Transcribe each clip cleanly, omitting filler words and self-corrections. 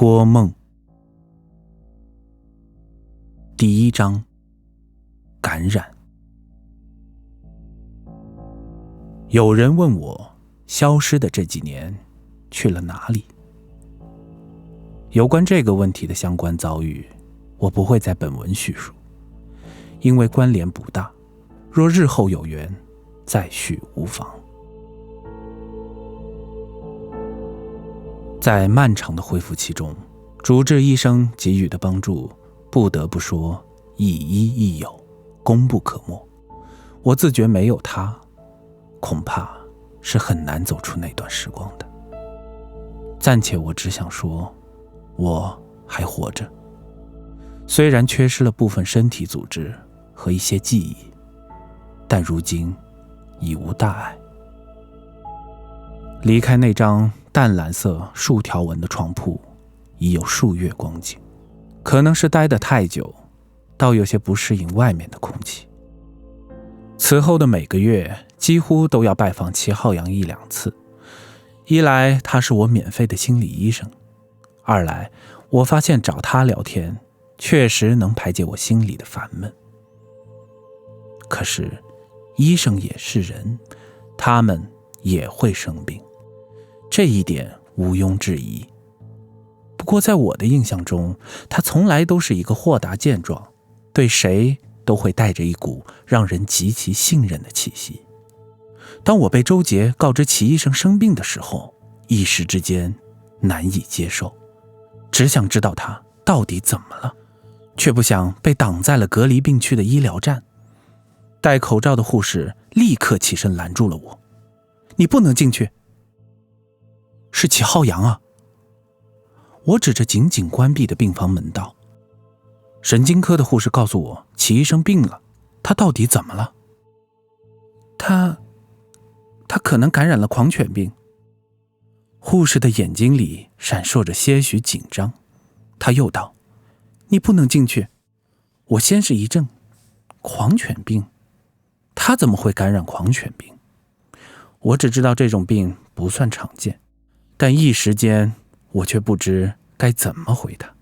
托梦第1章，感染。有人问我消失的这几年去了哪里。有关这个问题的相关遭遇，我不会在本文叙述，因为关联不大，若日后有缘再叙无妨。在漫长的恢复期中，主治医生给予的帮助，不得不说亦医亦友，功不可没。我自觉没有他，恐怕是很难走出那段时光的。暂且我只想说，我还活着，虽然缺失了部分身体组织和一些记忆，但如今已无大碍。离开那张淡蓝色竖条纹的床铺已有数月光景，可能是待得太久，倒有些不适应外面的空气。此后的每个月几乎都要拜访齐浩洋1-2次，一来他是我免费的心理医生，二来我发现找他聊天确实能排解我心里的烦闷。可是医生也是人，他们也会生病，这一点毋庸置疑。不过在我的印象中，他从来都是一个豁达健壮，对谁都会带着一股让人极其信任的气息。当我被周杰告知齐医生生病的时候，一时之间难以接受，只想知道他到底怎么了，却不想被挡在了隔离病区的医疗站。戴口罩的护士立刻起身拦住了我：“你不能进去。”“是齐浩洋啊！”我指着紧紧关闭的病房门道。神经科的护士告诉我，齐医生病了，他到底怎么了？他可能感染了狂犬病。护士的眼睛里闪烁着些许紧张，他又道：“你不能进去。”我先是一怔，狂犬病？他怎么会感染狂犬病？我只知道这种病不算常见，但一时间我却不知该怎么回他。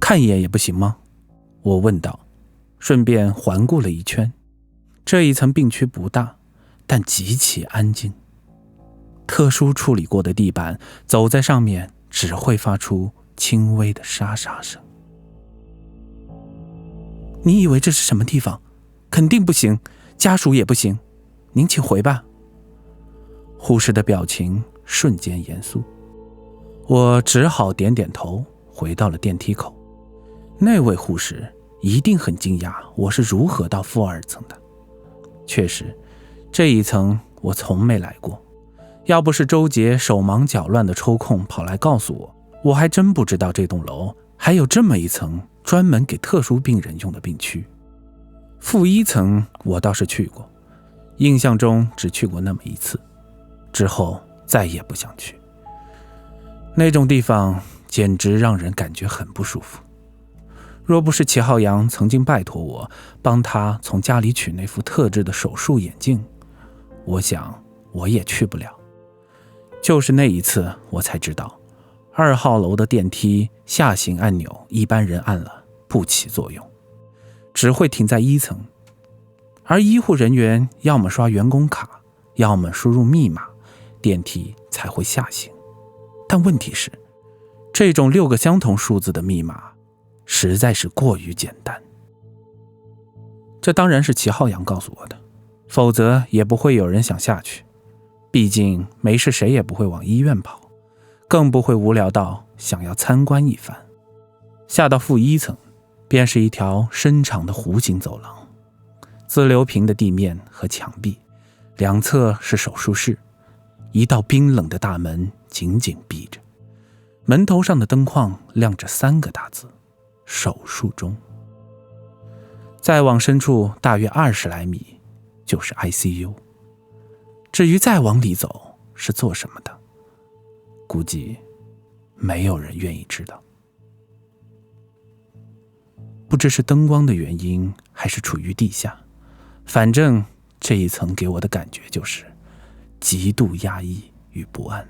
看一眼也不行吗？我问道，顺便环顾了一圈。这一层病区不大，但极其安静。特殊处理过的地板，走在上面只会发出轻微的沙沙声。你以为这是什么地方？肯定不行，家属也不行，您请回吧。护士的表情瞬间严肃，我只好点点头，回到了电梯口。那位护士一定很惊讶我是如何到负2层的。确实，这一层我从没来过，要不是周杰手忙脚乱的抽空跑来告诉我，我还真不知道这栋楼还有这么一层专门给特殊病人用的病区。负1层我倒是去过，印象中只去过那么1次，之后再也不想去。那种地方简直让人感觉很不舒服。若不是齐浩洋曾经拜托我帮他从家里取那副特制的手术眼镜，我想我也去不了。就是那一次我才知道，2号楼的电梯下行按钮一般人按了不起作用，只会停在1层，而医护人员要么刷员工卡，要么输入密码，电梯才会下行。但问题是，这种6个相同数字的密码实在是过于简单。这当然是齐浩洋告诉我的，否则也不会有人想下去。毕竟没事谁也不会往医院跑，更不会无聊到想要参观一番。下到负1层，便是一条深长的弧形走廊，自流平的地面和墙壁，两侧是手术室，一道冰冷的大门紧紧闭着，门头上的灯框亮着3个大字：手术中。再往深处大约20来米就是 ICU， 至于再往里走是做什么的，估计没有人愿意知道。不知是灯光的原因还是处于地下，反正这一层给我的感觉就是极度压抑与不安。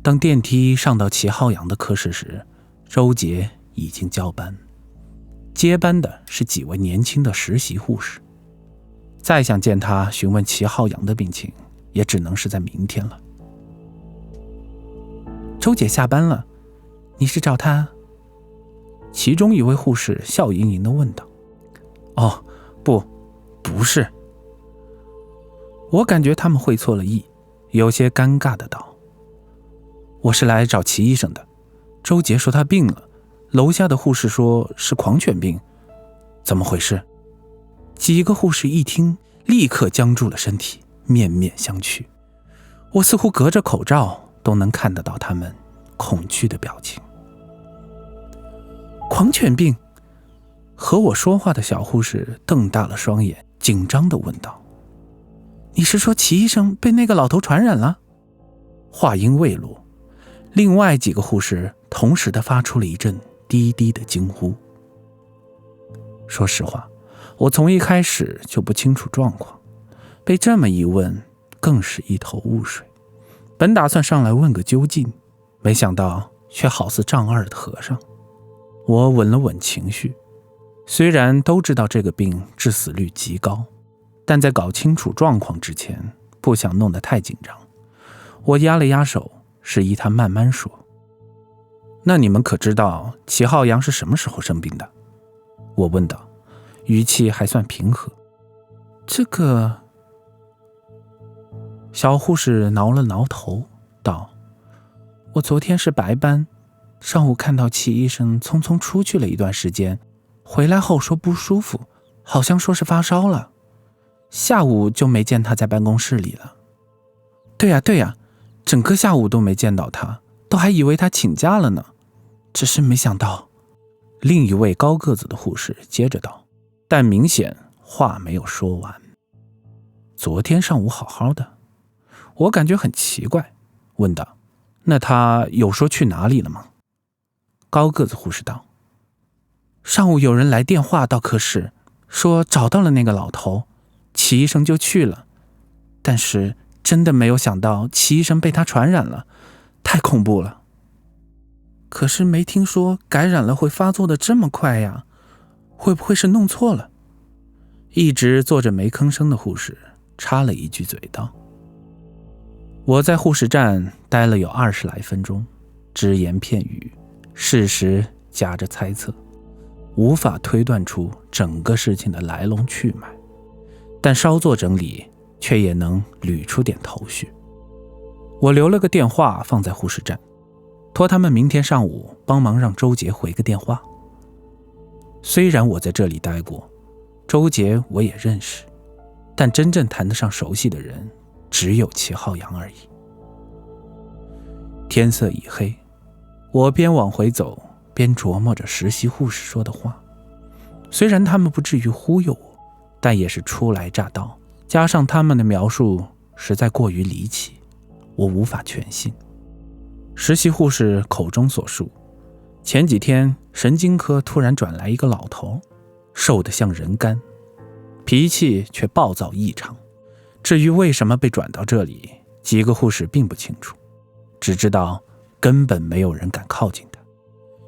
当电梯上到齐浩洋的科室时，周杰已经交班，接班的是几位年轻的实习护士。再想见他询问齐浩洋的病情，也只能是在明天了。周姐下班了，你是找他？其中一位护士笑盈盈地问道。哦，不是。我感觉他们会错了意，有些尴尬的道。我是来找齐医生的，周杰说他病了，楼下的护士说是狂犬病，怎么回事？几个护士一听，立刻僵住了身体，面面相觑。我似乎隔着口罩都能看得到他们恐惧的表情。狂犬病？和我说话的小护士瞪大了双眼，紧张地问道：你是说齐医生被那个老头传染了？话音未落，另外几个护士同时地发出了一阵低低的惊呼。说实话，我从一开始就不清楚状况，被这么一问更是一头雾水。本打算上来问个究竟，没想到却好似丈二的和尚。我稳了稳情绪，虽然都知道这个病致死率极高，但在搞清楚状况之前，不想弄得太紧张。我压了压手，示意他慢慢说。那你们可知道齐浩洋是什么时候生病的？我问道，语气还算平和。这个……小护士挠了挠头，道：我昨天是白班，上午看到齐医生匆匆出去了一段时间，回来后说不舒服，好像说是发烧了，下午就没见他在办公室里了。对呀，整个下午都没见到他，都还以为他请假了呢，只是没想到。另一位高个子的护士接着道，但明显话没有说完。昨天上午好好的，我感觉很奇怪，问道：那他有说去哪里了吗？高个子护士道：上午有人来电话到科室，说找到了那个老头，齐医生就去了，但是真的没有想到齐医生被他传染了，太恐怖了。可是没听说感染了会发作的这么快呀，会不会是弄错了？一直坐着没吭声的护士插了一句嘴道。我在护士站待了有20来分钟，只言片语，事实夹着猜测，无法推断出整个事情的来龙去脉，但稍作整理，却也能捋出点头绪。我留了个电话放在护士站，托他们明天上午帮忙让周杰回个电话。虽然我在这里待过，周杰我也认识，但真正谈得上熟悉的人只有齐浩洋而已。天色已黑，我边往回走边琢磨着实习护士说的话。虽然他们不至于忽悠我，但也是初来乍到，加上他们的描述实在过于离奇，我无法全信。实习护士口中所述，前几天神经科突然转来一个老头，瘦得像人干，脾气却暴躁异常。至于为什么被转到这里，几个护士并不清楚，只知道根本没有人敢靠近他。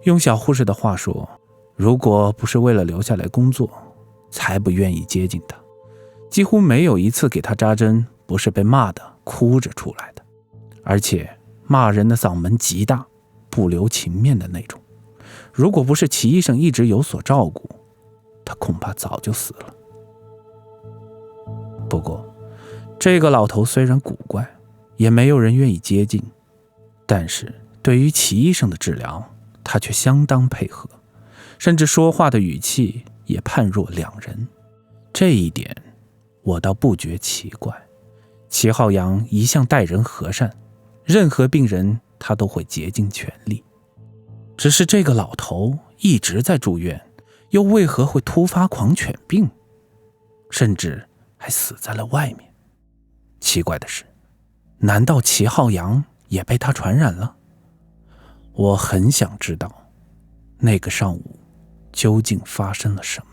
用小护士的话说，如果不是为了留下来工作，才不愿意接近他。几乎没有一次给他扎针不是被骂得哭着出来的，而且骂人的嗓门极大，不留情面的那种。如果不是齐医生一直有所照顾，他恐怕早就死了。不过这个老头虽然古怪，也没有人愿意接近，但是对于齐医生的治疗，他却相当配合，甚至说话的语气也判若两人。这一点我倒不觉奇怪，齐浩洋一向待人和善，任何病人他都会竭尽全力。只是这个老头一直在住院，又为何会突发狂犬病，甚至还死在了外面？奇怪的是，难道齐浩洋也被他传染了？我很想知道，那个上午究竟发生了什么。